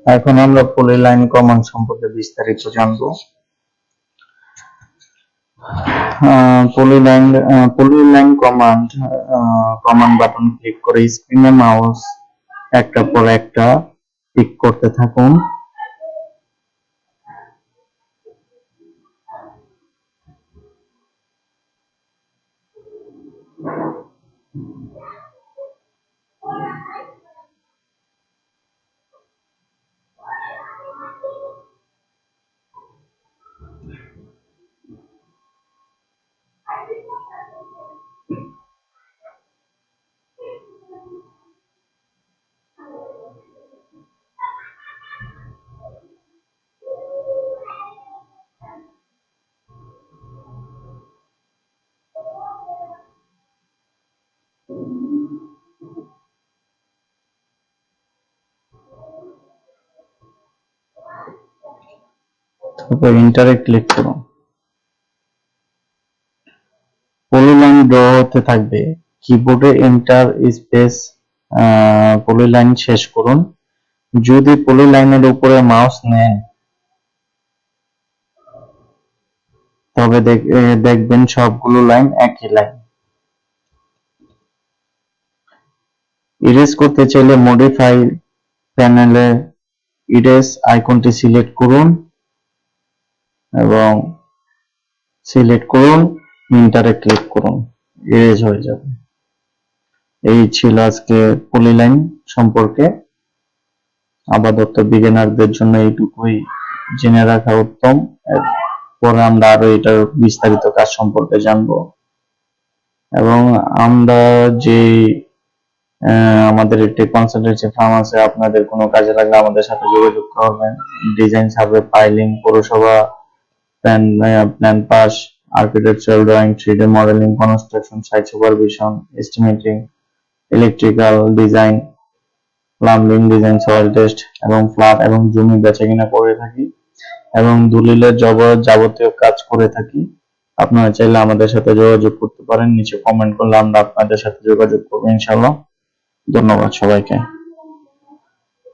এখন আমরা polyline command সম্পর্কে বিস্তারিত জানবো। পলিলাইন কমান্ড বাটন ক্লিক করে স্ক্রিনে মাউস একটার পর একটা ক্লিক করতে থাকুন। তারপর ইন্টারে ক্লিক করুন। পলিলাইন ড্র হতে থাকবে। কিবোর্ডে এন্টার স্পেস পলিলাইন শেষ করুন। যদি পলিলাইনের উপরে মাউস নেন তবে দেখবেন সবগুলো লাইন একই লাইন। ইরেজ করতে চাইলে মডিফাই প্যানেলে ইরেজ আইকনটি সিলেক্ট করুন এবং সিলেক্ট করুন, ইন্টারে ক্লিক করুন, ইরেজ হয়ে যাবে। এই ছিল আজকে পলিলাইন সম্পর্কে। আপাতত বিগিনারদের জন্য এইটুকুই জেনে রাখা উত্তম। এরপরে আমরা আরো এটার বিস্তারিত কাজ সম্পর্কে জানবো এবং আমরা যে আমাদের একটি কনসালটেন্সি ফার্ম আছে, আপনাদের কোনো কাজে লাগলে আমাদের সাথে যোগাযোগ করবেন। ডিজাইন, সার্ভে, ফাইলিং, পৌরসভা plan pass, architectural drawing, 3D modelling, construction, site supervision, estimating, electrical design, plumbing design, soil test এবং ফ্ল্যাট এবং জমি বেচাকেনা করে থাকি এবং দলিলের যাবতীয় কাজ করে থাকি। আপনারা চাইলে আমাদের সাথে যোগাযোগ করতে পারেন। নিচে কমেন্ট করলে আমরা আপনাদের সাথে যোগাযোগ করবো ইনশাআল্লাহ। ধন্যবাদ সবাইকে।